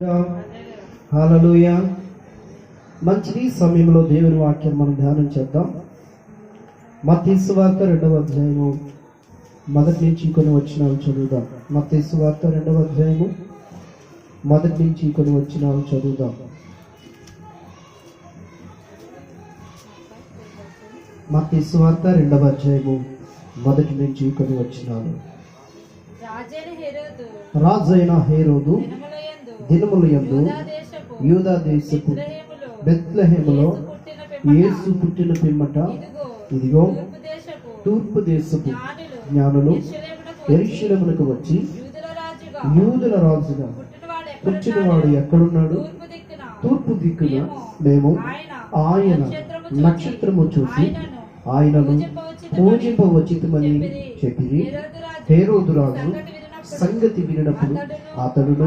హల్లెలూయా. మంచిది సమయంలో దేవుని వాక్యం మనం ధ్యానం చేద్దాం. మత్తయి సువార్త 2వ అధ్యాయము మొదటి నుంచి కొన్ని వచనాలు చదువుదాం. మత్తయి సువార్త 2వ అధ్యాయము మొదటి నుంచి కొన్ని వచనాలు చదువుదాం. మత్తయి సువార్త 2వ అధ్యాయము మొదటి నుంచి కొన్ని వచనాలు. రాజైన హేరోదు దినములయందు యూదా దేశపు బెత్లెహేములో యేసు పుట్టిన పిమ్మట ఇదిగో తూర్పు దేశపు జ్ఞానులు యెరూషలేమునకు వచ్చి యూదుల రాజుగా పుట్టినవాడు ఎక్కడున్నాడు? తూర్పు దిక్కున మేము ఆయన నక్షత్రము చూసి ఆయనను పూజింపవచ్చితమని చెప్పి హేరోదు రాజు సంగతి వినప్పుడు అతడును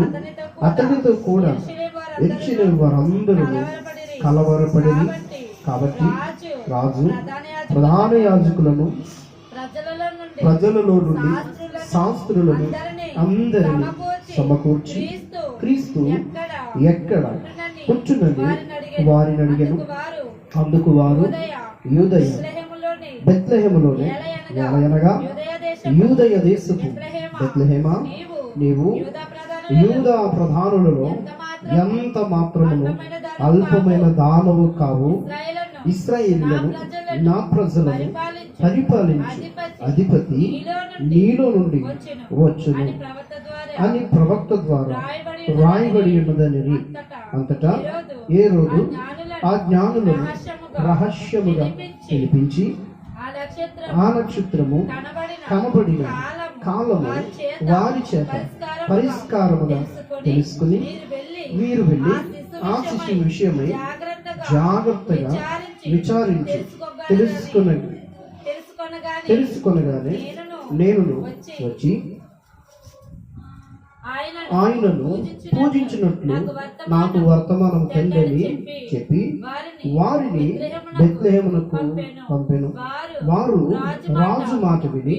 అతడితో కూడా యెరూషలేము వారందరూ కలవరపడిరి. కాబట్టి రాజు ప్రధాన యాజకులను ప్రజలలో నుండి శాస్త్రులను అందరినీ సమకూర్చి క్రీస్తు ఎక్కడ కూర్చున్నది వారిని అడిగాను. అందుకు వారు యూదయ బెత్లెహేములోనే అనగా యూదయ దేశపు బెత్లెహేమా, నీవు యూదా ప్రధానులలో ఎంత మాత్రమును అల్పమైన దానవు కావు. ఇశ్రాయేలులను నా ప్రజలను పరిపాలించు అధిపతి నీలో నుండి వచ్చును అని ప్రవక్త ద్వారా రాయబడి ఉన్నదని. అంతటా ఏ రోజు ఆ జ్ఞానులను రహస్యముగా పిలిపించి ఆ నక్షత్రము కనబడిన కాలము వారి చేత పరిష్కారముగా తెలుసుకుని వీరు వెళ్ళి ఆ శిశువు విషయమై జాగ్రత్తగా విచారించి తెలుసుకొనగానే నేను వచ్చి ఆయనను పూజించినట్లు నాకు వర్తమానం పొందని చెప్పి వారిని బెత్లెహేమునకు పంపెను. వారు రాజు మాట విని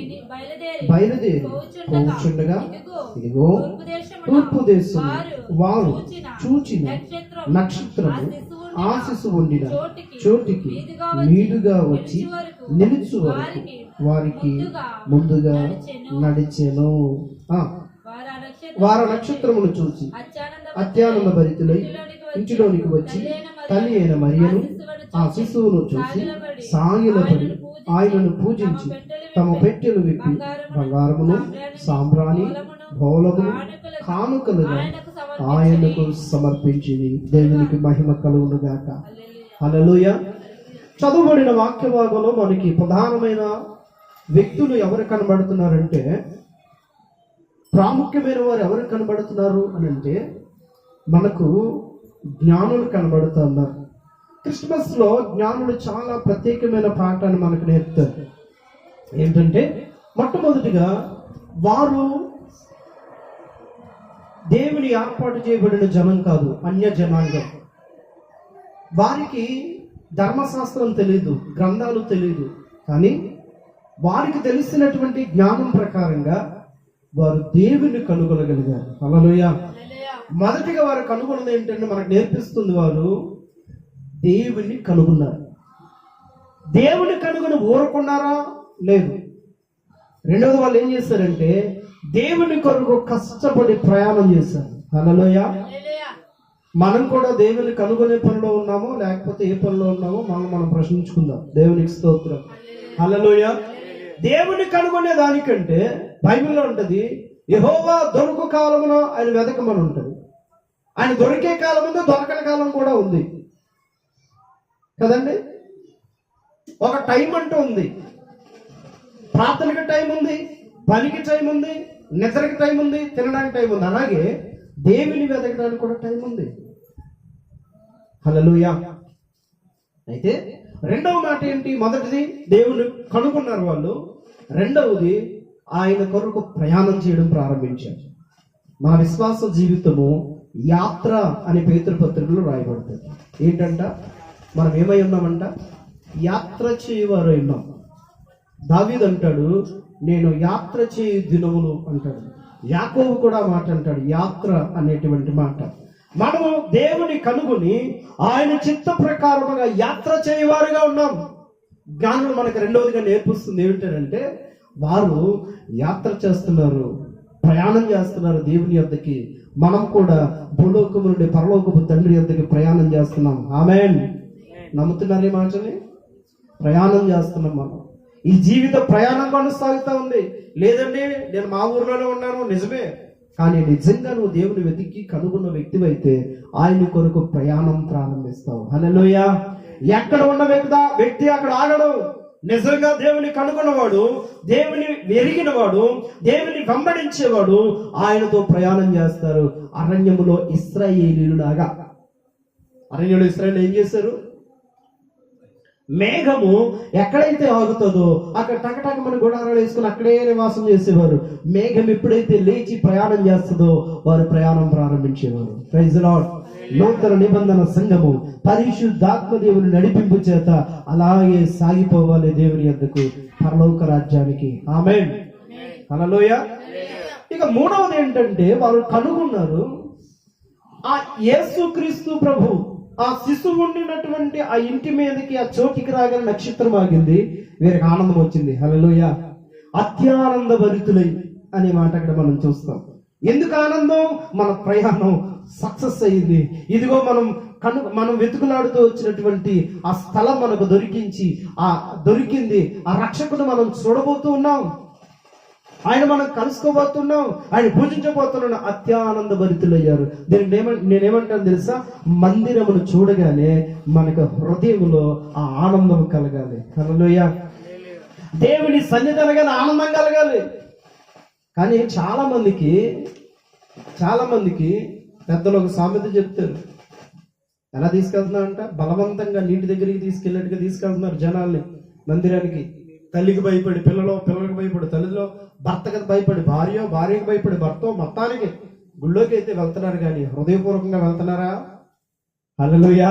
బయలుదేరి పోచుండగా ఇదిగో తూర్పు దేశం వారు చూచిన నక్షత్రము ఆ శిశువు ఉండిన చోటికి మీదుగా వచ్చి నిలుచు వరకు వారికి ముందుగా నడిచెను. వారు నక్షత్రమును చూసి అత్యానంద భరితులై ఇంటిలోనికి వచ్చి తల్లి అయిన మరియను ఆ శిశువును చూసి సాగిలపడి ఆయనను పూజించి తమ పెట్టెలు విప్పి బంగారమును సాంబ్రాణి బౌలమును కానుకలుగా ఆయనకు సమర్పించింది. దేవునికి మహిమ కలుగునుగాక. హల్లెలూయా. చదువుబడిన వాక్య భాగంలో మనకి ప్రధానమైన వ్యక్తులు ఎవరు కనబడుతున్నారంటే, ప్రాముఖ్యమైన వారు ఎవరు కనబడుతున్నారు అని అంటే మనకు జ్ఞానులు కనబడుతున్నారు. క్రిస్మస్ లో జ్ఞానులు చాలా ప్రత్యేకమైన పాఠాన్ని మనకు నేర్పుతారు. ఏంటంటే మొట్టమొదటిగా వారు దేవుని ఏర్పాటు చేయబడిన జనం కాదు, అన్య జనాంగం. వారికి ధర్మశాస్త్రం తెలియదు, గ్రంథాలు తెలియదు. కానీ వారికి తెలిసినటువంటి జ్ఞానం ప్రకారంగా వారు దేవుని కనుగొనగలిగారు. హల్లెలూయా. మొదటిగా వారు కనుగొన్నది ఏంటంటే మనకు నేర్పిస్తుంది, వారు దేవుని కనుగొన్నారు. దేవుని కనుగొని ఊరుకున్నారా? లేదు. రెండవది వాళ్ళు ఏం చేశారంటే దేవుని కొరకు కష్టపడి ప్రయాణం చేశారు. హల్లెలూయా. మనం కూడా దేవుని కనుగొనే పనిలో ఉన్నామో లేకపోతే ఏ పనిలో ఉన్నామో మనం ప్రశ్నించుకుందాం. దేవునికి స్తోత్రం. హల్లెలూయా. దేవుని కనుగొనే దానికంటే బైబిల్లో ఉంటది, యెహోవా దొరుకు కాలమున ఆయన వెతకమని ఉంటది. ఆయన దొరికే కాలం ఉంది, దొరకని కాలం కూడా ఉంది కదండి. ఒక టైం అంటూ ఉంది. ప్రార్థనకి టైం ఉంది, పనికి టైం ఉంది, నిద్రకి టైం ఉంది, తినడానికి టైం ఉంది. అలాగే దేవుని వెతకడానికి కూడా టైం ఉంది. హల్లెలూయా. అయితే రెండవ మాట ఏంటి? మొదటిది దేవుని కనుగొన్నారు వాళ్ళు. రెండవది ఆయన కొరకు ప్రయాణం చేయడం ప్రారంభించారు. మన విశ్వాస జీవితము యాత్ర అనే పేతురు పత్రికలో రాయబడుతుంది. ఏంటంట? మనం ఏమై ఉన్నామంట? యాత్ర చేయవారు ఉన్నాం. దావీదు అంటాడు, నేను యాత్ర చేయు దినములు అంటాడు. యాకోబు కూడా మాట అంటాడు, యాత్ర అనేటువంటి మాట. మనము దేవుని కనుగొని ఆయన చిత్త ప్రకారముగా యాత్ర చేయవారుగా ఉన్నాం. జ్ఞానులు మనకు రెండవదిగా నేర్పిస్తుంది ఏమిటంటే, వారు యాత్ర చేస్తున్నారు, ప్రయాణం చేస్తున్నారు దేవుని యొద్దకి. మనం కూడా భూలోకము నుండి పరలోకపు తండ్రి యొద్దకి ప్రయాణం చేస్తున్నాం. ఆమేన్. నమ్ముతున్నారు ఈ మాటని? ప్రయాణం చేస్తున్నాం మనం. ఈ జీవిత ప్రయాణం కొనసాగుతూ ఉంది. లేదండి నేను మా ఊర్లోనే ఉన్నాను, నిజమే. కానీ నిజంగా నువ్వు దేవుని వెతికి కనుగొన్న వ్యక్తివైతే ఆయన కొరకు ప్రయాణం ప్రారంభిస్తావు. హల్లెలూయా. ఎక్కడ ఉన్న వ్యక్తి అక్కడ ఆగడు. నిజంగా దేవుని కనుగొన్నవాడు, దేవుని ఎరిగినవాడు, దేవుని వెంబడించేవాడు ఆయనతో ప్రయాణం చేస్తారు. అరణ్యములో ఇశ్రాయేలీయులాగా. అరణ్యంలో ఇశ్రాయేలు ఏం చేశారు? మేఘము ఎక్కడైతే ఆగుతుందో అక్కడ టకటకమని గుడారాలు వేసుకుని అక్కడే నివాసం చేసేవారు. మేఘం ఎప్పుడైతే లేచి ప్రయాణం చేస్తుందో వారు ప్రయాణం ప్రారంభించేవారు. Praise the lord. నూతన నిబంధన సంఘము పరిశుద్ధాత్మ దేవుని నడిపింపు చేత అలాగే సాగిపోవాలి దేవుని యొద్దకు, పరలోక రాజ్యానికి. ఆమేన్. హల్లెలూయా. ఇక మూడవది ఏంటంటే, వారు కనుగొన్నారు ఆ యేసుక్రీస్తు ప్రభు ఆ శిశువు ఉండినటువంటి ఆ ఇంటి మీదకి, ఆ చోటికి రాగానే నక్షత్రం ఆగింది. వీరికి ఆనందం వచ్చింది. హల్లెలూయా. అత్యానంద భరితులై అనే మాట అక్కడ మనం చూస్తాం. ఎందుకు ఆనందం? మన ప్రయాణం సక్సెస్ అయింది. ఇదిగో మనం వెతుకులాడుతూ వచ్చినటువంటి ఆ స్థలం మనకు దొరికింది. ఆ రక్షకుడు మనం చూడబోతూ ఉన్నాం, ఆయన మనం కలుసుకోబోతున్నాం, ఆయన పూజించబోతున్నాం. అత్యానంద భరితులయ్యారు. దీనికి నేనేమంటాను తెలుసా? మందిరమును చూడగానే మనకు హృదయంలో ఆ ఆనందం కలగాలి. హల్లెలూయా. దేవుని సన్నిధి అనగానే ఆనందం కలగాలి. కానీ చాలా మందికి పెద్దలు ఒక సామెత చెప్తారు. ఎలా తీసుకెళ్తున్నారంట? బలవంతంగా నీటి దగ్గరికి తీసుకెళ్ళినట్టుగా తీసుకెళ్తున్నారు జనాల్ని మందిరానికి. తల్లికి భయపడి పిల్లలకు భయపడి తల్లిలో, భర్తకి భయపడి భార్యకి భయపడి భర్త, మొత్తానికి గుళ్ళోకి అయితే వెళ్తున్నారు కానీ హృదయపూర్వకంగా వెళ్తున్నారా? హల్లెలూయా.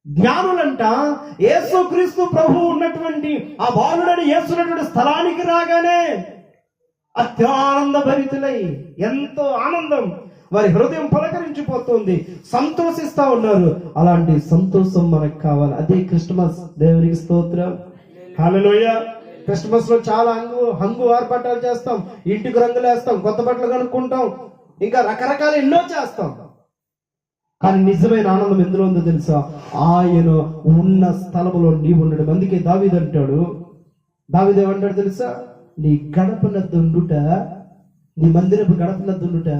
జ్ఞానులంట యేసుక్రీస్తు ప్రభు ఉన్నటువంటి ఆ బాలుడని యేసున్నటువంటి స్థలానికి రాగానే అత్యానంద భరితులై, ఎంతో ఆనందం, వారి హృదయం పలకరించిపోతుంది, సంతోషిస్తా ఉన్నారు. అలాంటి సంతోషం మనకు కావాలి. అదే క్రిస్మస్. దేవునికి స్తోత్రం. హల్లెలూయా. క్రిస్మస్ లో చాలా హంగు ఆర్భాటాలు చేస్తాం, ఇంటికి రంగులు వేస్తాం, కొత్త బట్టలు కనుక్కుంటాం, ఇంకా రకరకాల ఎన్నో చేస్తాం. కానీ నిజమైన ఆనందం ఎందులో ఉందో తెలుసా? ఆయన ఉన్న స్థలంలో నీవు ఉండడం. అందుకే దావీదు అంటాడు, దావీదు ఏమంటాడు తెలుసా? నీ గడపనద్దుండుట, నీ మందిరపు గడపనద్దుండుట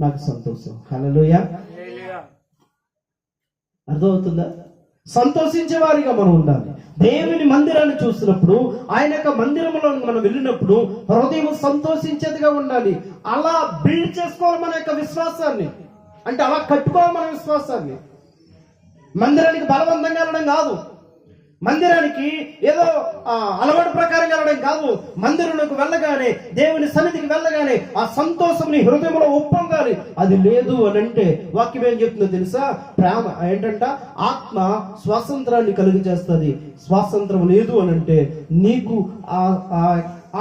నాకు సంతోషం. హల్లెలూయా. అర్థమవుతుందా? సంతోషించే వారిగా మనం ఉండాలి. దేవుని మందిరాన్ని చూసినప్పుడు, ఆయన యొక్క మందిరంలో మనం వెళ్ళినప్పుడు హృదయం సంతోషించేదిగా ఉండాలి. అలా బిల్డ్ చేసుకోవాలి మన యొక్క విశ్వాసాన్ని. అంటే అలా కట్టుకోవాలి మన విశ్వాసాన్ని. మందిరానికి బలవంతంగా వెళ్ళడం కాదు, మందిరానికి ఏదో అలవాటు ప్రకారం వెళ్ళడం కాదు. మందిరంలోకి వెళ్ళగానే, దేవుని సన్నిధికి వెళ్ళగానే ఆ సంతోషం నీ హృదయంలో ఉప్పొంగాలి. అది లేదు అని అంటే వాక్యం ఏం చెప్తుందో తెలుసా? ప్రేమ ఏంటంట? ఆత్మ స్వాతంత్రాన్ని కలుగు చేస్తుంది. స్వాతంత్రం లేదు అని అంటే నీకు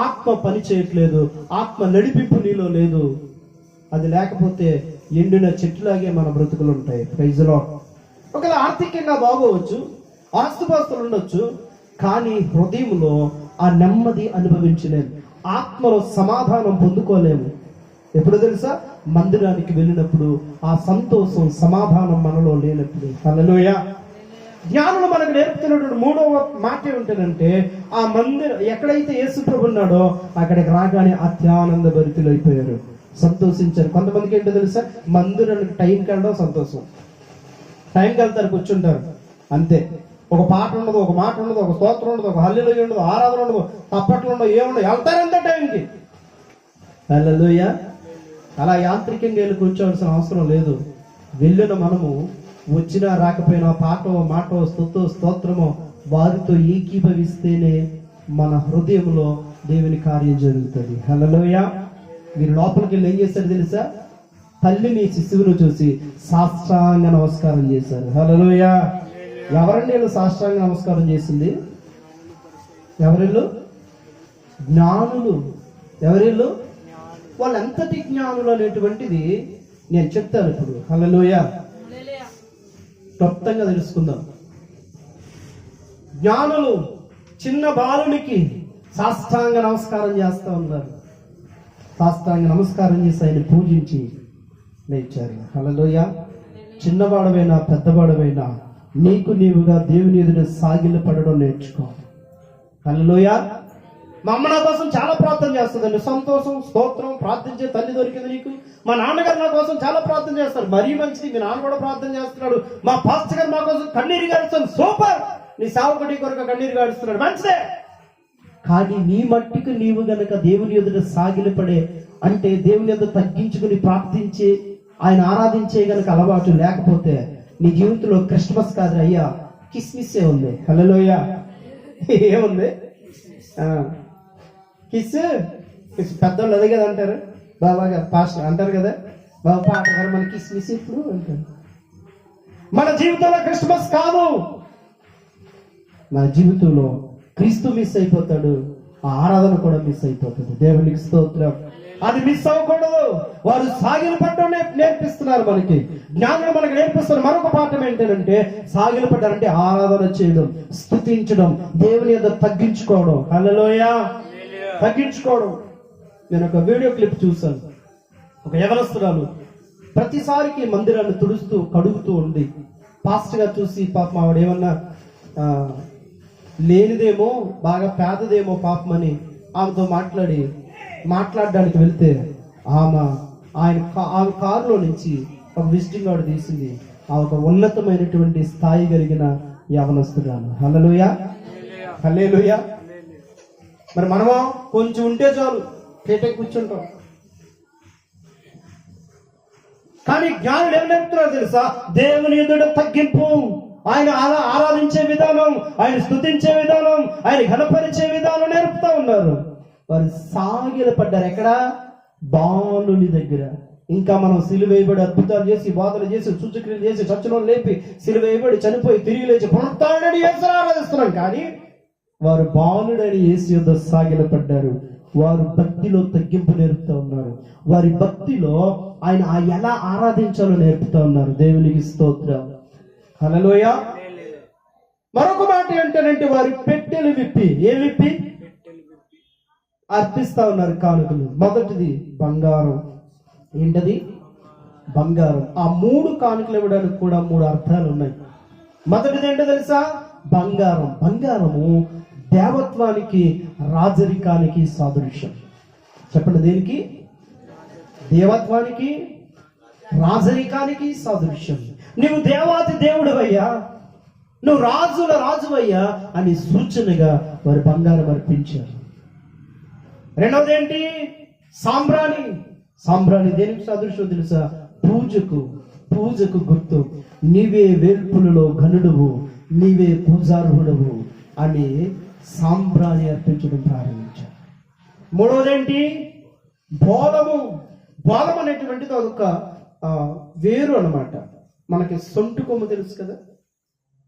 ఆత్మ పని చేయట్లేదు, ఆత్మ నడిపింపు నీలో లేదు. అది లేకపోతే ఎండిన చెట్టులాగే మన బ్రతుకులు ఉంటాయి. Praise the lord. ఒకవేళ ఆర్థికంగా బాగోవచ్చు, ఆస్తుపాస్తులు ఉండొచ్చు, కానీ హృదయంలో ఆ నెమ్మది అనుభవించలేము, ఆత్మలో సమాధానం పొందుకోలేము. ఎప్పుడు తెలుసా? మందిరానికి వెళ్ళినప్పుడు ఆ సంతోషం, సమాధానం మనలో లేనప్పుడు. హల్లెలూయా. జ్ఞానులు మనకు నేర్పుతున్నటువంటి మూడవ మాట ఏమిటంటే, ఆ మందిరం ఎక్కడైతే యేసు ప్రభు ఉన్నాడో అక్కడికి రాగానే అత్యానంద భరితులు అయిపోయారు, సంతోషించారు. కొంతమందికి ఏంటో తెలుసా? మందిరానికి టైంకి వెళ్ళడం సంతోషం. టైంకి వెళ్తారు, కూర్చుంటారు, అంతే. ఒక పాట ఉండదు, ఒక మాట ఉండదు, ఒక స్తోత్రం ఉండదు, ఒక హల్లెలూయా ఉండదు, ఆరాధన ఉండదు, తప్పట్లు ఉండదు, ఏముండదు, వెళ్తారంతే టైంకి. హల్లెలూయా. అలా యాంత్రికంగా వెళ్ళి కూర్చోవలసిన అవసరం లేదు. వెళ్ళిన మనము వచ్చినా రాకపోయినా పాటో మాటో స్తోత్రమో వారితో ఏకీభవిస్తేనే మన హృదయంలో దేవుని కార్యం జరుగుతుంది. హల్లెలూయా. మీరు లోపలికి వెళ్ళి ఏం చేశారు తెలుసా? తల్లిని శిశువును చూసి సాష్టాంగ నమస్కారం చేశారు. హల్లెలూయా. ఎవరండి వీళ్ళు సాష్టాంగ నమస్కారం చేసింది? ఎవరిళ్ళు? జ్ఞానులు. ఎవరిళ్ళు? వాళ్ళు ఎంతటి జ్ఞానులు అనేటువంటిది నేను చెప్తాను ఇప్పుడు. హల్లెలూయా. క్లుప్తంగా తెలుసుకుందాం. జ్ఞానులు చిన్న బాలునికి సాష్టాంగ నమస్కారం చేస్తూ ఉన్నారు. సాష్టాంగ నమస్కారం చేసి ఆయన పూజించి లేచారు. హల్లెలూయా. చిన్నవాడవైనా పెద్దవాడవైనా నీకు నీవుగా దేవుని ఎదుట సాగిలపడడం నేర్చుకో. హల్లెలూయా. మా అమ్మ నా కోసం చాలా ప్రార్థన చేస్తుందండి. సంతోషం, స్తోత్రం. ప్రార్థించే తల్లి దొరికింది నీకు. మా నాన్నగారు నా కోసం చాలా ప్రార్థన చేస్తారు. మరీ మంచిది, మీ నాన్న కూడా ప్రార్థన చేస్తున్నాడు. మా పాస్టర్ గారు మా కోసం కన్నీరు గారుస్తాడు. సూపర్, నీ సేవకుడి కొరకు కన్నీరు గారుస్తున్నాడు, మంచిదే. కానీ నీ మట్టికి నీవు గనక దేవుని ఎదుట సాగిలపడే, అంటే దేవుని ఎదుట తగ్గించుకుని ప్రార్థించి ఆయన ఆరాధించే గనక అలవాటు లేకపోతే నీ జీవితంలో క్రిస్మస్ కాదు అయ్యా, కిస్మిస్ ఏ ఉంది. హల్లెలూయా. ఏముంది? కిస్ పెద్దోళ్ళు అదే కదా అంటారు. బాబా గారు పాస్టర్ అంటారు కదా, బాబా పాట గారు మన కిస్మిస్ ఇప్పుడు అంటారు. మన జీవితంలో క్రిస్మస్ కాదు. మన జీవితంలో క్రీస్తు మిస్ అయిపోతాడు, ఆ ఆరాధన కూడా మిస్ అయిపోతుంది. దేవునికి స్తోత్రం. అది మిస్ అవ్వకూడదు. వారు సాగిల పడ్డం నేర్పిస్తున్నారు మనకి. జ్ఞానం మనకు నేర్పిస్తున్నారు. మరొక పాఠం ఏంటంటే సాగిల పడ్డారంటే ఆరాధన చేయడం, స్తుతించడం, దేవుని యొక్క తగ్గించుకోవడం. హల్లెలూయా. తగ్గించుకోవడం. నేను ఒక వీడియో క్లిప్ చూశాను. ఒక యవనస్తురాలు ప్రతిసారికి మందిరాన్ని తుడుస్తూ కడుగుతూ ఉంది. పాస్టర్ గారు చూసి పాపం ఆవిడ ఏమన్నా లేనిదేమో, బాగా పేదదేమో పాపమని ఆమెతో మాట్లాడడానికి వెళ్తే ఆమె కారులో నుంచి ఒక విజిటింగ్ కార్డు తీసింది. ఆ ఒక ఉన్నతమైనటువంటి స్థాయి కలిగిన యవనస్తురాలు. హల్లెలూయా. హల్లెలూయా. మరి మనమో కొంచెం ఉంటే చాలు, పేట కూర్చుంటాం. కానీ జ్ఞానుడు ఏం నేర్పుతున్నారో తెలుసా? దేవుని ఎదుట తగ్గింపు, ఆయన ఆరాధించే విధానం, ఆయన స్తుతించే విధానం, ఆయన ఘనపరిచే విధానం నేర్పుతా ఉన్నారు. వారు సాగిల పడ్డారు. ఎక్కడ? బాలుని దగ్గర. ఇంకా మనం సిలువేయబడి అద్భుతాలు చేసి, బాధలు చేసి, సూచక్రియలు చేసి, చచ్చులో లేపి, సిలువేయబడి చనిపోయి తిరిగి లేచి పునరుత్థానుడని యేసుని ఆరాధిస్తున్నాం. కానీ వారు బాలుడని యేసు యొద్ద సాగిల పడ్డారు. వారు భక్తిలో తగ్గింపు నేర్పుతా ఉన్నారు. వారి భక్తిలో ఆయన ఎలా ఆరాధించాలో నేర్పుతా ఉన్నారు. దేవునికి స్తోత్రం. హల్లెలూయా. మరొక మాట ఏంటంటే వారి పెట్టెలు విప్పి, ఏ విప్పి అర్పిస్తా ఉన్నారు కానుకలు. మొదటిది బంగారం. ఏంటది? బంగారం. ఆ 3 కానుకలు ఇవ్వడానికి కూడా 3 అర్థాలు ఉన్నాయి. మొదటిది ఏంటో తెలుసా? బంగారం. బంగారము దేవత్వానికి, రాజరికానికి సాదృశ్యం. చెప్పండి, దేనికి? దేవత్వానికి, రాజరికానికి సాదృశ్యం. నువ్వు దేవాతి దేవుడివయ్యా, నువ్వు రాజుల రాజువయ్యా అని సూచనగా వారి బంగారం అర్పించారు. రెండవది ఏంటి? సాంబ్రాణి. సాంబ్రాణి దేనికి సాదృశ్యం తెలుసా? పూజకు గుర్తు. నీవే వేల్పులలో ఘనుడువు, నీవే పూజార్హుడవు అని సాంబ్రాణి అర్పించడం ప్రారంభించారు. మూడవదేంటి? బోలము. బోలం అనేటువంటిది ఒక వేరు అన్నమాట. మనకి సొంటి కొమ్ము తెలుసు కదా,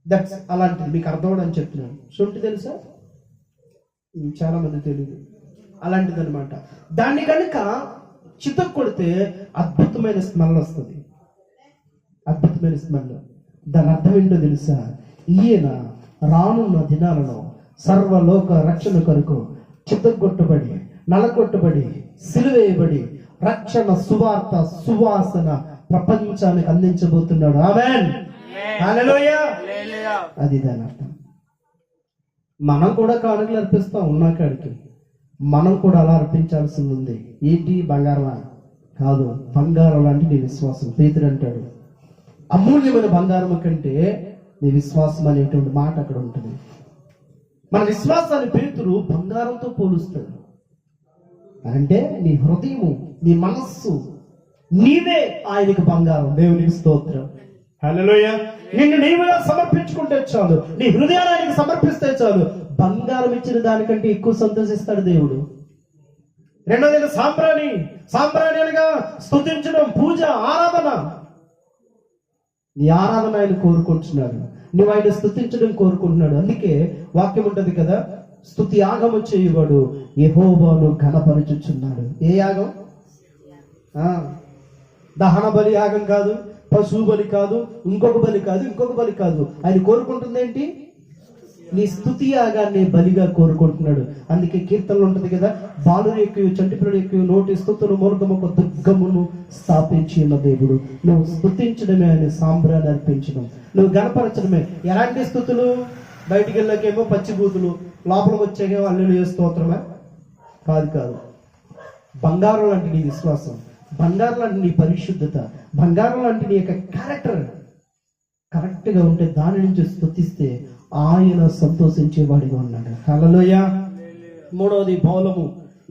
దట్స్ అలాంటిది. మీకు అర్థం అని చెప్తున్నాను. సొంటి తెలుసా? చాలా మంది తెలియదు. అలాంటిది అనమాట. దాన్ని కనుక చితక్ కొడితే అద్భుతమైన స్మెల్ వస్తుంది. అద్భుతమైన స్మెల్. దాని అర్థం ఏంటో తెలుసా? ఈయన రానున్న దినాలలో సర్వలోక రక్షణ కొరకు చితగొట్టబడి, నలగొట్టబడి, సిలువేయబడి రక్షణ సువార్త, సువాసన ప్రపంచానికి అందించబోతున్నాడు. ఆమేన్. హల్లెలూయా. అది దాని అర్థం. మనం కూడా కానుకలు అర్పిస్తాం ఉన్నాకాడికి. మనం కూడా అలా అర్పించాల్సింది ఉంది. ఏంటి? బంగారమా? కాదు, బంగారం లాంటి నీ విశ్వాసం. పేతురు అంటాడు, అమూల్యమైన బంగారం కంటే నీ విశ్వాసం అనేటువంటి మాట అక్కడ ఉంటుంది. మన విశ్వాసాన్ని పేతురు బంగారంతో పోలుస్తాడు. అంటే నీ హృదయము, నీ మనస్సు, నీవే ఆయనకు బంగారం. దేవునికి స్తోత్రం. హల్లెలూయా. నిన్ను నీవుగా సమర్పించుకుంటే చాలు, నీ హృదయాన్ని ఆయనకు సమర్పిస్తే చాలు. బంగారం ఇచ్చిన దానికంటే ఎక్కువ సంతోషిస్తాడు దేవుడు. రెండోది సాంబ్రాణి. సాంబ్రాణి అనగా స్తుతించడం, పూజ, ఆరాధన. నీ ఆరాధన ఆయన కోరుకుంటున్నాడు, నువ్వు ఆయన స్తుతించడం కోరుకుంటున్నాడు. అందుకే వాక్యం ఉంటది కదా, స్తుతి యాగము చేయువాడు యెహోవాను ఘనపరచుచున్నాడు. ఏ యాగం? దహన బలి యాగం కాదు, పశువు బలి కాదు, ఇంకొక బలి కాదు, ఇంకొక బలి కాదు. ఆయన కోరుకుంటుంది ఏంటి? నీ స్తుతి యాగాన్ని బలిగా కోరుకుంటున్నాడు. అందుకే కీర్తనలు ఉంటుంది కదా, బాలురు ఎక్కువ చంటి పిల్లలు ఎక్కువ నోటి స్తుతులు మూలకమొక దుర్గమును స్థాపించిన దేవుడు. నువ్వు స్తుతించడమే, ఆయన సాంబ్రాన్ని అర్పించడం, నువ్వు గణపరచడమే. ఎలాంటి స్తుతులు? బయటికి వెళ్ళకేమో పచ్చిబూతులు, లోపలికి వచ్చాకేమో హల్లెలూయా స్తోత్రమే కాదు కాదు. బంగారం లాంటి నీ విశ్వాసం, బంగారం లాంటి నీ పరిశుద్ధత, బంగారం లాంటి నీ యొక్క క్యారెక్టర్ కరెక్ట్గా ఉంటే దాని నుంచి స్తుతిస్తే ఆయన సంతోషించేవాడిగా ఉన్నాడు. హల్లెలూయా. మూడవది, బౌలము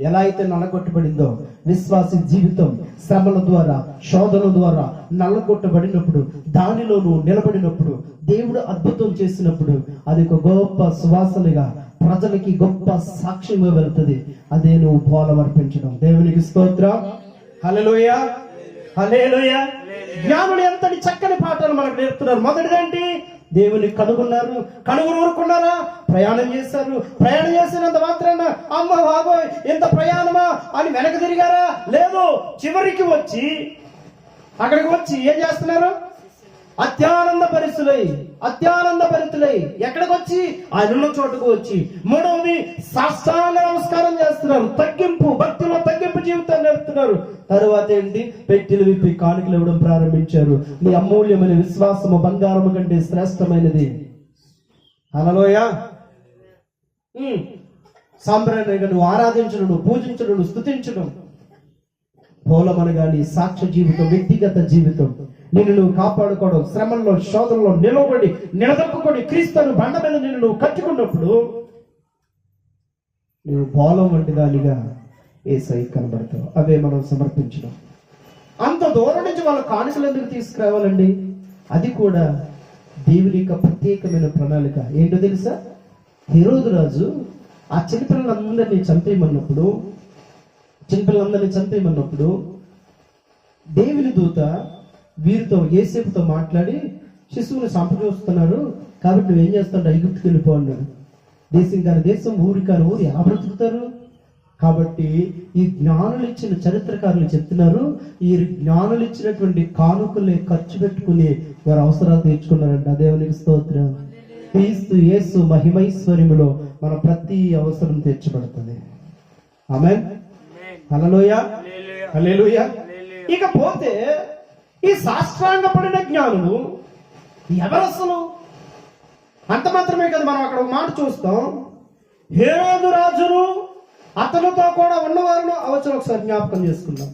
ఎలా అయితే నల్లగొట్టబడిందో, విశ్వాసి జీవితం శ్రమల ద్వారా, శోధన ద్వారా నల్లగొట్టబడినప్పుడు, దానిలో నువ్వు నిలబడినప్పుడు, దేవుడు అద్భుతం చేసినప్పుడు, అది ఒక గొప్ప సువాసనగా ప్రజలకి గొప్ప సాక్ష్యంగా వెళ్తుంది. అదే నువ్వు బౌలం అర్పించడం. దేవునికి స్తోత్రం. హల్లెలూయా, హల్లెలూయా. జ్ఞానులు ఎంతటి చక్కని పాఠాలు మనకు నేర్పుతున్నారు. మొదటిదేంటి? దేవుని కనుగొన్నారు. కనుగొని ఊరుకున్నారా? ప్రయాణం చేశారు. ప్రయాణం చేసినంత మాత్రాన అమ్మ బాబోయ్ ఎంత ప్రయాణమా అని వెనక తిరిగారా? లేదు. చివరికి వచ్చి అక్కడికి వచ్చి ఏం చేస్తున్నారు? అత్యానంద భరితులై ఎక్కడికి వచ్చి? ఆయన ఉన్న చోటుకు వచ్చి. మూడవది, సాష్టాంగ నమస్కారం చేస్తున్నారు. తగ్గింపు, భక్తిలో తగ్గింపు జీవితాన్ని నేర్పుతున్నారు. తరువాత ఏంటి? పెట్టెలు విప్పి కానుకలు ఇవ్వడం ప్రారంభించారు. నీ అమూల్యమైన విశ్వాసము బంగారము కంటే శ్రేష్టమైనది. హల్లెలూయా. సాంప్రదాయంగా నువ్వు ఆరాధించడం, నువ్వు పూజించడం, నువ్వు స్తుతించడం. బౌలమనగా నీ సాక్ష్య జీవితం, వ్యక్తిగత జీవితం, నిన్ను నువ్వు కాపాడుకోవడం, శ్రమల్లో శోధనలో నిలబడి నిలదొక్కుని క్రీస్తును బండ మీద నిన్ను నువ్వు కట్టుకున్నప్పుడు నువ్వు బౌలం వంటి దానిగా యేసయ్య కనబడతావు. అవే మనం సమర్పించడం. అంత దూరం నుంచి వాళ్ళ కానుకలు ఎందుకు తీసుకురావాలండి? అది కూడా దేవుని యొక్క ప్రత్యేకమైన ప్రణాళిక. ఏంటో తెలుసా? హెరోదు రాజు ఆ చిన్నపిల్లలందరినీ చంపేయమన్నప్పుడు దేవుని దూత వీరితో, యేసేపుతో మాట్లాడి, శిశువుని సంపదొస్తున్నారు కాబట్టి నువ్వేం చేస్తాడు? ఐగుప్తుకి వెళ్ళిపో అన్నాడు. దేశం కాని దేశం, ఊరి కాని ఊరు ఎలా బ్రతుకుతారు? కాబట్టి ఈ జ్ఞానులు ఇచ్చిన చరిత్రకారులు చెప్తున్నారు, ఈ జ్ఞానులు ఇచ్చినటువంటి కానుకల్ని ఖర్చు పెట్టుకుని వారు అవసరాలు తీర్చుకున్నారంట. దేవునికి స్తోత్రం. క్రీస్తు యేసు మహిమైశ్వర్యములో మన ప్రతి అవసరం తీర్చబడుతుంది. ఆమేన్. హల్లెలూయా, హల్లెలూయా. ఇకపోతే ఈ సాష్టాంగపడిన జ్ఞానులు ఎవరు అసలు? అంత మాత్రమే కదా, మనం అక్కడ ఒక మాట చూస్తాం. హేరోదు రాజును అతనితో కూడా ఉన్నవారును అవసరం ఒకసారి జ్ఞాపకం చేసుకుందాం.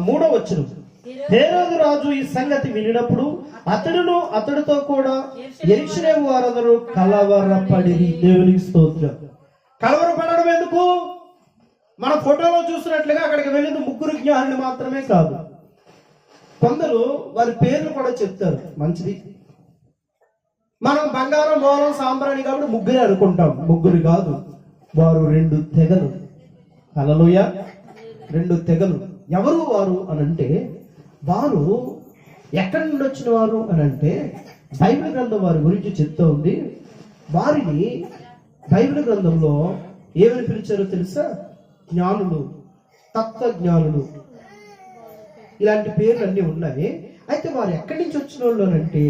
మూడో వచనం. హేరోదు రాజు ఈ సంగతి వినినప్పుడు అతడును అతడితో కూడా యెరూషలేము వారందరూ కలవరపడిరి. దేవునికి స్తోత్రం. కలవరపడడం ఎందుకు? మన ఫోటోలో చూసినట్లుగా అక్కడికి వెళ్ళిన ముగ్గురు జ్ఞానులు మాత్రమే కాదు, కొందరు వారి పేర్లు కూడా చెప్తారు. మంచిది. మనం బంగారం, బోరం, సాంబ్రాణి కాబట్టి ముగ్గురే అనుకుంటాం. ముగ్గురు కాదు, వారు 2 తెగలు. హల్లెలూయా. 2 తెగలు. ఎవరు వారు అనంటే, వారు ఎక్కడి నుండి వచ్చిన వారు అనంటే, బైబిల్ గ్రంథం వారి గురించి చెప్తూ ఉంది. వారిని బైబిల్ గ్రంథంలో ఏమని పిలిచారో తెలుసా? జ్ఞానులు, తత్వజ్ఞానులు, ఇలాంటి పేర్లు అన్నీ ఉన్నాయి. అయితే వారు ఎక్కడి నుంచి వచ్చిన వాళ్ళు అంటే,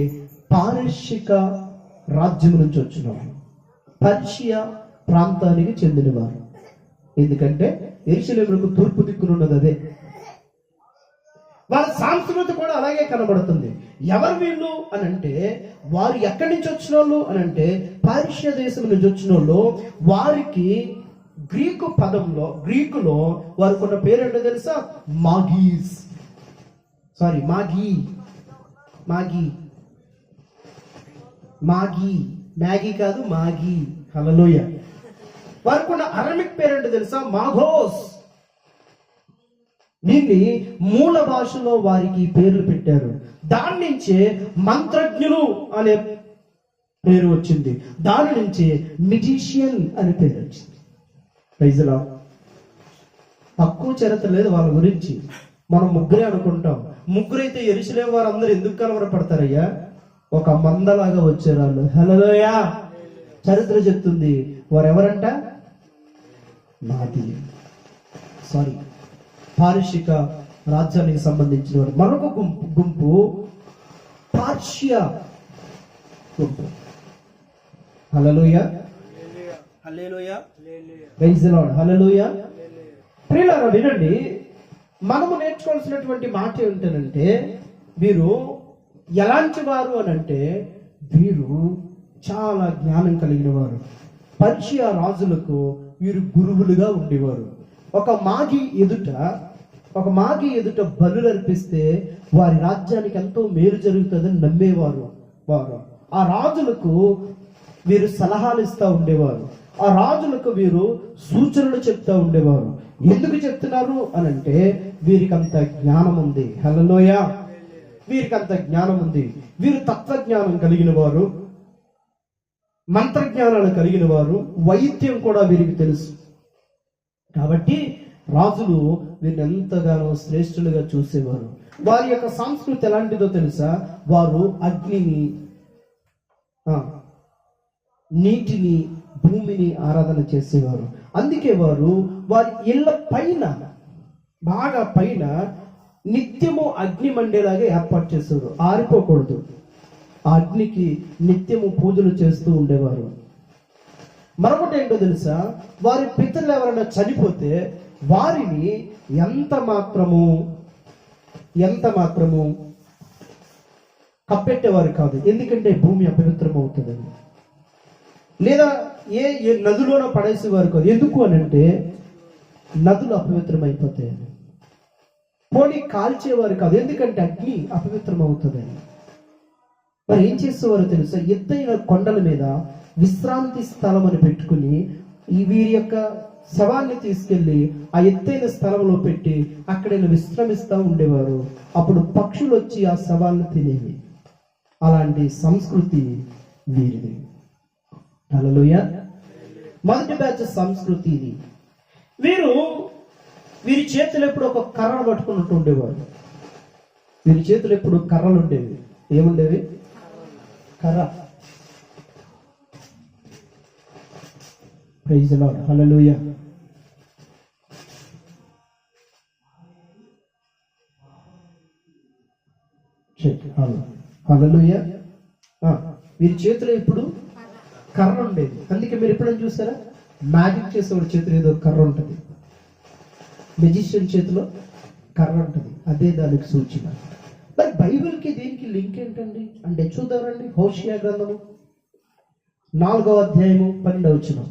పారశిక రాజ్యం నుంచి వచ్చిన వాళ్ళు, పర్షియా ప్రాంతానికి చెందినవారు. ఎందుకంటే యెరూషలేముకు తూర్పు దిక్కునున్నది అదే. వాళ్ళ సంస్కృతి కూడా అలాగే కనబడుతుంది. ఎవరు వీళ్ళు అని అంటే, వారు ఎక్కడి నుంచి వచ్చిన వాళ్ళు అని అంటే, పర్షియా దేశం నుంచి వచ్చిన వాళ్ళు. వారికి గ్రీకులో వారికి ఉన్న పేరు ఏంటో తెలుసా? మ్యాగీ కాదు, మాగీ. హల్లెలూయా. వారికి ఉన్న అరమిక్ పేరు ఏంటో తెలుసా? మాఘోస్. దీన్ని మూల భాషలో వారికి పేర్లు పెట్టారు. దాని నుంచే మంత్రజ్ఞులు అనే పేరు వచ్చింది. దాని నుంచే మిజిషియన్ అనే పేరు వచ్చింది. ప్రైజ్లా. తక్కువ చరిత్ర లేదు వాళ్ళ గురించి. మనం ముగ్గురే అనుకుంటాం. ముగ్గురైతే యెరూషలేము వారందరూ ఎందుకు కలవరపడతారయ్యా? ఒక మందలాగా వచ్చారు వాళ్ళు. హల్లెలూయా. చరిత్ర చెప్తుంది వారు ఎవరంట? పారసీక రాజ్యానికి సంబంధించిన వారు. మరొక గుంపు పార్షియా గుంపు. Hallelujah. Hallelujah. Praise the lord. Hallelujah. ప్రియులారా వినండి, మనము నేర్చుకోవాల్సినటువంటి మాట ఏమిటంటే, వీరు ఎలాంటి వారు అని అంటే, వీరు చాలా జ్ఞానం కలిగిన వారు. పర్షియా రాజులకు వీరు గురువులుగా ఉండేవారు. ఒక మాగి ఎదుట బలులు అర్పిస్తే వారి రాజ్యానికి ఎంతో మేలు జరుగుతుందని నమ్మేవారు వారు. ఆ రాజులకు వీరు సలహాలు ఇస్తూ ఉండేవారు. ఆ రాజులకు వీరు సూచనలు చెప్తా ఉండేవారు. ఎందుకు చెప్తున్నారు అని అంటే, వీరికి అంత జ్ఞానం ఉంది. హల్లెలూయా. వీరికి అంత జ్ఞానం ఉంది. వీరు తత్వజ్ఞానం కలిగిన వారు, మంత్రజ్ఞానాలు కలిగిన వారు, వైద్యం కూడా వీరికి తెలుసు. కాబట్టి రాజులు వీరిని ఎంతగానో శ్రేష్ఠులుగా చూసేవారు. వారి యొక్క సంస్కృతి ఎలాంటిదో తెలుసా? వారు అగ్నిని, నీటిని, భూమిని ఆరాధన చేసేవారు. అందుకే వారు వారి ఇళ్ళ పైన, బాగా పైన నిత్యము అగ్ని మండేలాగా ఏర్పాటు చేసేవారు. ఆరిపోకూడదు. ఆ అగ్నికి నిత్యము పూజలు చేస్తూ ఉండేవారు. మరొకటి ఏంటో తెలుసా? వారి పితరులు ఎవరైనా చనిపోతే వారిని ఎంత మాత్రము కప్పెట్టేవారు కాదు. ఎందుకంటే భూమి అపవిత్రం అవుతుందని. లేదా ఏ నదిలోనో పడేసేవారు కాదు. ఎందుకు అని అంటే, నదులు అపవిత్రం అయిపోతాయని. పోనీ కాల్చేవారు కాదు, ఎందుకంటే అగ్ని అపవిత్రం అవుతుందని. మరి ఏం చేసేవారు తెలుసా? ఎత్తైన కొండల మీద విశ్రాంతి స్థలం అని పెట్టుకుని వీరి యొక్క శవాన్ని తీసుకెళ్లి ఆ ఎత్తైన స్థలంలో పెట్టి అక్కడ విశ్రమిస్తూ ఉండేవారు. అప్పుడు పక్షులు వచ్చి ఆ శవాన్ని తినేవి. అలాంటి సంస్కృతి వీరిది. హల్లెలూయా. మొదటి బ్యాచ్ సంస్కృతి ఇది. వీరి చేతులు ఎప్పుడు ఒక కర్రను పట్టుకున్నట్టు ఉండేవారు. వీరి చేతులు ఎప్పుడు కర్రలు ఉండేవి. ఏముండేవి? కర్ర. Praise the lord. Hallelujah. Hallelujah. వీరి చేతులు ఎప్పుడు కర్ర ఉండేది. అందుకే మీరు ఎప్పుడైనా చూసారా? మ్యాజిక్ చేసేవాడి చేతిలో ఏదో కర్ర ఉంటుంది, మెజిషియన్ చేతిలో కర్ర ఉంటుంది. అదే దానికి సూచన. మరి బైబిల్కి దేనికి లింక్ ఏంటండి అంటే చూద్దామండి. హోషేయ గ్రంథము 4వ అధ్యాయము 12వ వచనం.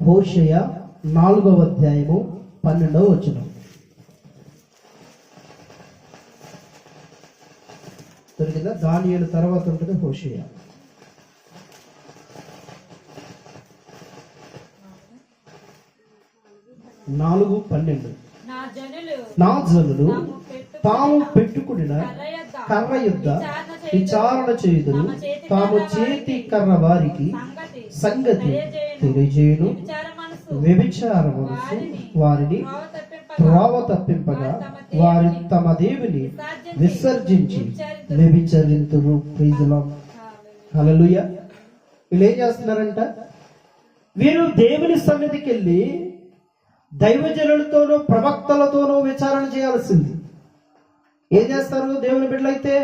హోషేయ 4వ అధ్యాయము 12వ వచనం. దొరికిందా? దానియేలు తర్వాత ఉంటుంది హోషేయ. నాలుగు 12. నా జనులు తాము పెట్టుకున్న కర్ర యుద్ధ విచారణ చేయుదురు, తాము చేతి కర్ర వారికి సంగతి తెలియజేయును. వ్యభిచార మనసు వారిని త్రోవ తప్పింపగా వారి తమ దేవుని విసర్జించి వ్యభిచరింతురు. Praise the lord. హల్లెలూయా. వీళ్ళు ఏం చేస్తున్నారంట? వీరు దేవుని సన్నిధికి వెళ్ళి దైవజనులతోనూ ప్రవక్తలతోనూ విచారణ చేయాల్సింది. ఏం చేస్తారు? దేవుని బిడ్డలైతే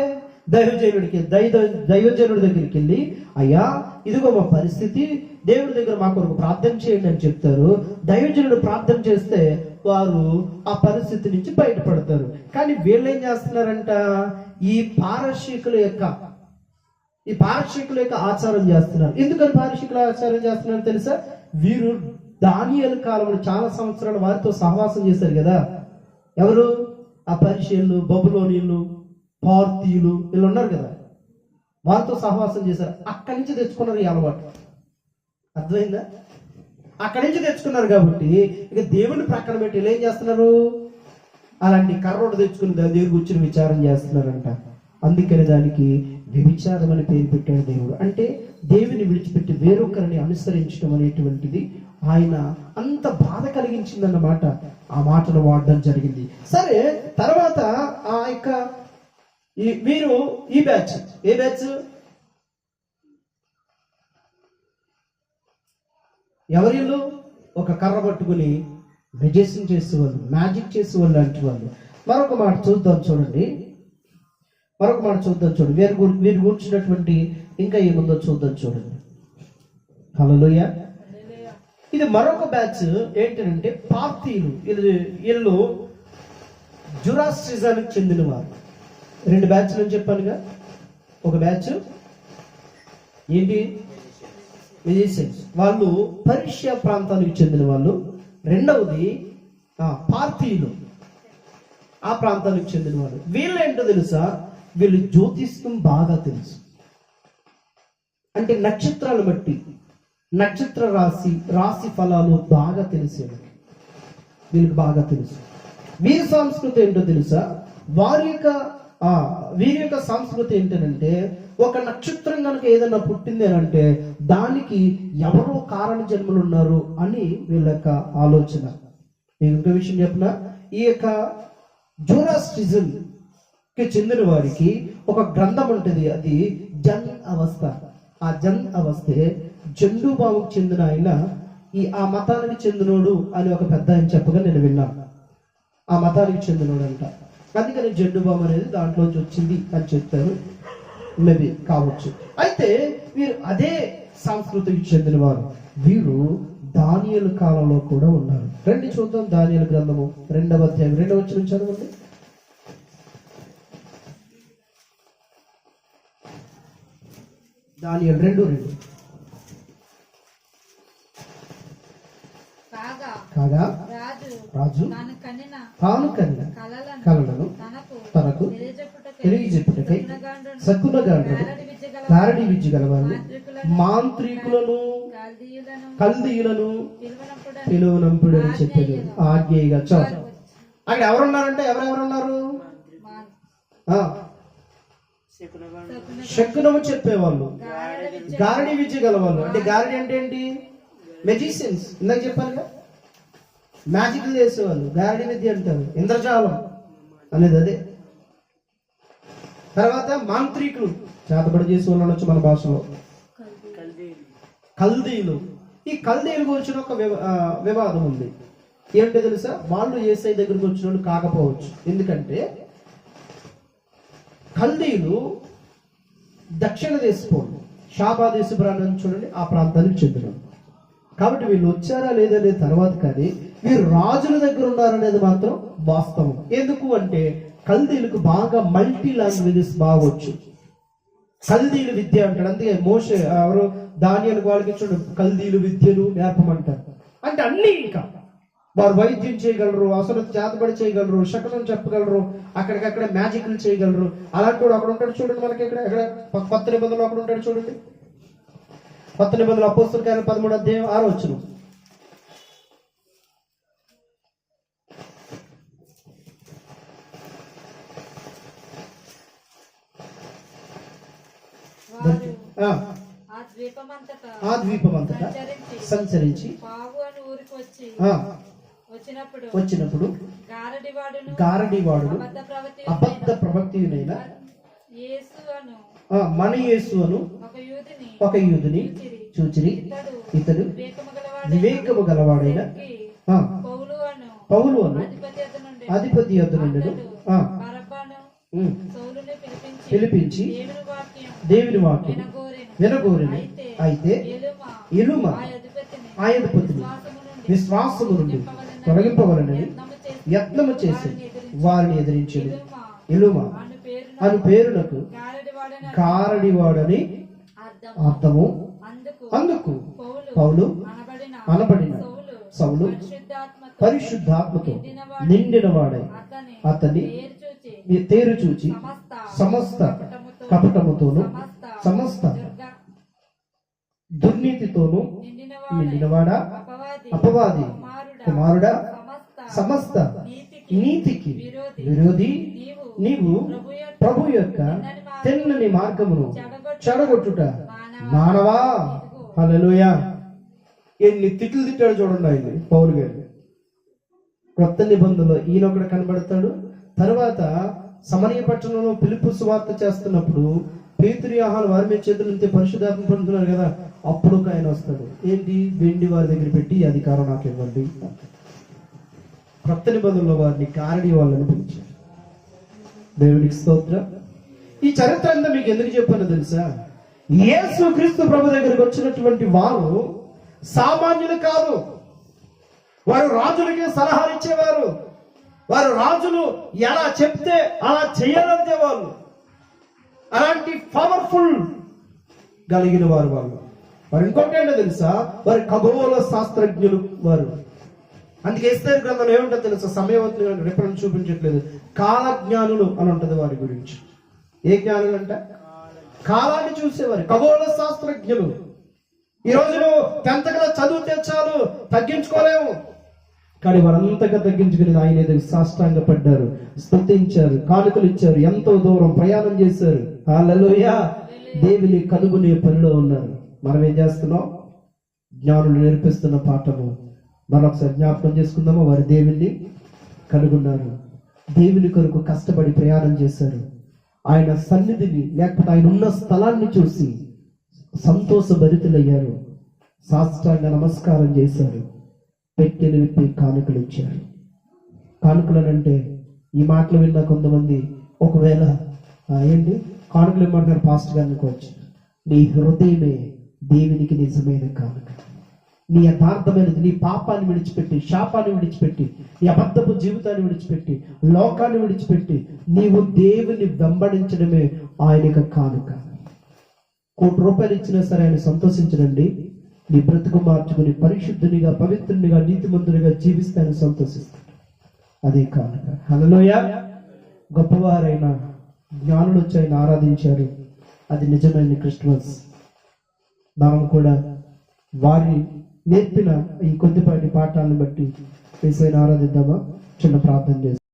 దైవజనుడి దగ్గరికి వెళ్ళి, అయ్యా ఇదిగో మా పరిస్థితి, దేవుడి దగ్గర మా కొరకు ప్రార్థన చేయండి అని చెప్తారు. దైవజనుడు ప్రార్థన చేస్తే వారు ఆ పరిస్థితి నుంచి బయటపడతారు. కానీ వీళ్ళు ఏం చేస్తున్నారంట? ఈ పారసీకుల యొక్క ఆచారం చేస్తున్నారు. ఎందుకని పారసీకుల ఆచారం చేస్తున్నారు తెలుసా? వీరు దానియేలు కాలంలో చాలా సంవత్సరాలు వారితో సహవాసం చేశారు కదా. ఎవరు? ఆ పర్షియన్లు, బబులోనియన్లు, పార్తీయులు, వీళ్ళు ఉన్నారు కదా. వారితో సహవాసం చేశారు. అక్కడి నుంచి తెచ్చుకున్నారు ఈ అలవాటు. అర్థమైందా? అక్కడి నుంచి తెచ్చుకున్నారు కాబట్టి ఇక దేవుని ప్రక్కన పెట్టి వీళ్ళు ఏం చేస్తున్నారు? అలాంటి కర్రోడు తెచ్చుకుని దాని దగ్గర కూర్చుని విచారం చేస్తున్నారంట. అందుకని దానికి వ్యభిచారం అని పేరు పెట్టాడు దేవుడు. అంటే దేవుని విడిచిపెట్టి వేరొకరిని అనుసరించడం అనేటువంటిది ఆయన అంత బాధ కలిగించిందన్నమాట. ఆ మాటను వాడడం జరిగింది. సరే, తర్వాత ఆ యొక్క వీరు ఈ బ్యాచ్. ఏ బ్యాచ్? ఎవరిలో ఒక కర్ర పట్టుకుని మెజిషన్ చేసేవాళ్ళు, మ్యాజిక్ చేసేవాళ్ళు లాంటి వాళ్ళు. మరొక మాట చూద్దాం చూడండి, వీరు కూర్చున్నటువంటి ఇంకా ఏముందో చూద్దాం చూడండి. హల్లెలూయా. ఇది మరొక బ్యాచ్ ఏంటంటే పార్తీలు. వీళ్ళు జురాస్ట్రిజానికి చెందిన వారు. 2 బ్యాచ్లు అని చెప్పానుగా. ఒక బ్యాచ్ ఏంటి? మెజిషియన్స్. వాళ్ళు పర్షియా ప్రాంతానికి చెందిన వాళ్ళు. రెండవది పార్తీయులు, ఆ ప్రాంతానికి చెందిన వాళ్ళు. వీళ్ళు ఏంటో తెలుసా? వీళ్ళు జ్యోతిష్యం బాగా తెలుసు. అంటే నక్షత్రాలు బట్టి, నక్షత్ర రాశి ఫలాలు బాగా తెలిసేవి వీళ్ళకి బాగా తెలుసు. వీరి సంస్కృతి ఏంటో తెలుసా? వీరి యొక్క సంస్కృతి ఏంటంటే, ఒక నక్షత్రం కనుక ఏదైనా పుట్టింది అని అంటే దానికి ఎవరో కారణ జన్మలు ఉన్నారు అని వీళ్ళ యొక్క ఆలోచన. నేను ఇంకో విషయం చెప్పిన, ఈ యొక్క జోరాస్ట్రిజం కి చెందిన వారికి ఒక గ్రంథం ఉంటుంది, అది జన్ అవస్థ. ఆ జన్ అవస్థే జండు బాబుకు చెందిన ఆయన ఆ మతానికి చెందినోడు అని ఒక పెద్ద ఆయన చెప్పగా నేను విన్నాను. ఆ మతానికి చెందినోడు అంట, అందుకని జండు బాబు అనేది దాంట్లోంచి వచ్చింది అని చెప్తారు. మేబీ కావచ్చు. అయితే వీరు అదే సంస్కృతికి చెందిన వారు. వీరు దానియేలు కాలంలో కూడా ఉన్నారు. రండి చూద్దాం. దానియేలు గ్రంథము 2వ అధ్యాయం 2వ వచనం చదవండి. దానియేలు 2:2. కాగా రాజు తాను కనిన కలలను తనకు తెలియజెప్పుటకై శకునగాండ్రులు, గారడీ విద్య గలవారు, మాంత్రికులను, కల్దీయులను పిలువనంపుడు అని చెప్పాడు. ఆజ్ఞగా చాలు. అక్కడ ఎవరున్నారంటే ఎవరెవరున్నారు? శకునము చెప్పేవాళ్ళు, గారడీ విద్య గలవాళ్ళు. అంటే గారడీ అంటే ఏంటి? మెజిషియన్స్. ఇందాక చెప్పానుగా, మ్యాజిక్లు చేసేవాళ్ళు. గారడీ విద్య అంటారు, ఇంద్రజాలం అనేది అదే. తర్వాత మాంత్రికులు, చేతబడి చేసే వాళ్ళు అనొచ్చు మన భాషలో, కల్దీయులు. ఈ కల్దీయుల గురించి ఒక వివాదం ఉంది. ఏంటో తెలుసా? వాళ్ళు యేసయ్య దగ్గరికి వచ్చిన వాళ్ళు కాకపోవచ్చు. ఎందుకంటే కల్దీయులు దక్షిణ దేశపోళ్ళు, షాబా దేశ ప్రాంతం చూడండి, ఆ ప్రాంతానికి చెందిన. కాబట్టి వీళ్ళు వచ్చారా లేదనేది తర్వాత, కానీ వీరు రాజుల దగ్గర ఉన్నారనేది మాత్రం వాస్తవం. ఎందుకు అంటే కల్దీలకు బాగా మల్టీ లాంగ్వేజెస్ బాగొచ్చు. కల్దీలు విద్య అంటాడు. అందుకే మోషే ఎవరు దానియేలు వాళ్ళకి చూడు, కల్దీలు విద్యలు నేర్పమంటారు. అంటే అన్ని, ఇంకా వారు వైద్యం చేయగలరు, అసలు చేతబడి చేయగలరు, శకనం చెప్పగలరు, అక్కడికక్కడ మ్యాజిక్లు చేయగలరు. అలాంటి కూడా అక్కడ ఉంటాడు చూడండి. మనకి ఎక్కడ కొత్త నిబంధనలు అక్కడ ఉంటాడు చూడండి. కొత్త నిబంధనలు అపోస్తల కార్యాలు 13వ అధ్యాయం 6వ వచనం. ఆ ద్వీపమంతటా సంచరించి వచ్చినప్పుడు గారడివాడును అబద్ధ ప్రవక్తియునైన మన యేసు అను ఒక యూదుని చూచిరి. ఇతడు వివేకము గలవాడైన పౌలు అను అధిపతి యొద్ద నుండి పిలిపించి దేవుని వాక్యం వినగోరిని. అయితే ఎలుమ ఆ అధిపతిని విశ్వాసము నుండి తొలగింపవలనని యత్నము చేసి వారిని ఎదిరించాడు. ఎలుమ అను పేరునకు గారడివాడని అర్థము. అందుకు పౌలు అనబడిన సౌలు పరిశుద్ధాత్మతో నిండిన వాడై అతన్ని తేరు చూచి సమస్త కపటముతోను సమస్త దుర్నీతితోను నిండినవాడా, అపవాది కుమారుడా, సమస్త నీతికి విరోధి నీవు ప్రభు యొక్క తెల్లని మార్గమును చెడగొట్టుట మానవా. హల్లెలూయా. ఎన్ని తిట్లు తిట్టాడు చూడండి ఆయన పౌలు గారు. కొత్త నిబంధనలో ఈయన ఒకడు కనబడతాడు, తర్వాత సమరయ పట్టణంలో ఫిలిప్పు సువార్త చేస్తున్నప్పుడు పేతురు యోహాను వారి మీద చేతులు ఉంటే పరిశుద్ధాత్మ పొందుతున్నారు కదా, అప్పుడు ఒక ఆయన వస్తాడు. ఏంటి? వెండి వారి దగ్గర పెట్టి ఈ అధికారం నాకు ఇవ్వండి. కొత్త నిబంధనలో వారిని కారడి వాళ్ళని పిలిచారు. దేవునికి స్తోత్రం. ఈ చరిత్ర అంతా మీకు ఎందుకు చెప్పానో తెలుసా? యేసు క్రీస్తు ప్రభు దగ్గరికి వచ్చినటువంటి వారు సామాన్యులు కాదు. వారు రాజులకి సలహాలు ఇచ్చేవారు. వారు రాజులు ఎలా చెప్తే అలా చేయాలంటే వాళ్ళు అలాంటి పవర్ఫుల్ కలిగిన వారు. వారు ఇంకొకటి ఏంటో తెలుసా? వారి ఖగోళ శాస్త్రజ్ఞులు వారు. అందుకే ఎస్తేరు గ్రంథంలో ఏముంటో తెలుసా? సమయవంతులు రిఫరెన్స్ చూపించట్లేదు. కాలజ్ఞానులు అని ఉంటది వారి గురించి. ఏ జ్ఞానులు అంటే కాలాన్ని చూసేవారు, ఖగోళ శాస్త్రజ్ఞులు. ఈ రోజు నువ్వు 10th క్లాస్ చదివితే చాలు, తగ్గించుకోలేము. కానీ వారంతగా తగ్గించుకుని ఆయన ఎదురు సాష్టాంగ పడ్డారు, స్తుతించారు, కానుకలు ఇచ్చారు, ఎంతో దూరం ప్రయాణం చేశారు. హల్లెలూయా. దేవుని కనుగొనే పనిలో ఉన్నారు. మనం ఏం చేస్తున్నాం? జ్ఞానులు నేర్పిస్తున్న పాఠము మరొకసారి జ్ఞాపకం చేసుకుందామా? వారు దేవుణ్ణి కనుగొన్నారు, దేవుని కొరకు కష్టపడి ప్రయాణం చేశారు. ఆయన సన్నిధిని లేకపోతే ఆయన ఉన్న స్థలాన్ని చూసి సంతోషభరితులయ్యారు, సాష్టాంగ నమస్కారం చేశారు, పెట్టెలు విప్పి కానుకలు ఇచ్చారు. కానుకలనంటే ఈ మాటలు విన్న కొంతమంది ఒకవేళ ఏంటి కానుకలు ఇమ్మంటారు పాస్టర్ గారిని అనుకోవచ్చు. నీ హృదయమే దేవునికి నిజమైన కానుక. నీ యథార్థమైనది, నీ పాపాన్ని విడిచిపెట్టి, శాపాన్ని విడిచిపెట్టి, నీ అబద్ధపు జీవితాన్ని విడిచిపెట్టి, లోకాన్ని విడిచిపెట్టి నీవు దేవుని వెంబడించడమే ఆయన యొక్క కానుక. ₹1 ఇచ్చినా సరే ఆయన సంతోషించడండి. నీ బ్రతుకు మార్చుకుని పరిశుద్ధునిగా, పవిత్రునిగా, నీతిమంతునిగా జీవిస్తే ఆయన సంతోషిస్తాడు. అదే కానుక. హల్లెలూయా. గొప్పవారైన జ్ఞానులు వచ్చి ఆయన ఆరాధించారు. అది నిజమైన క్రిస్మస్. మనం కూడా వారి నేర్పిన ఈ కొద్దిపాటి పాఠాలను బట్టి యేసుని ఆరాధిద్దామా? చిన్న ప్రార్థన చేస్తాం.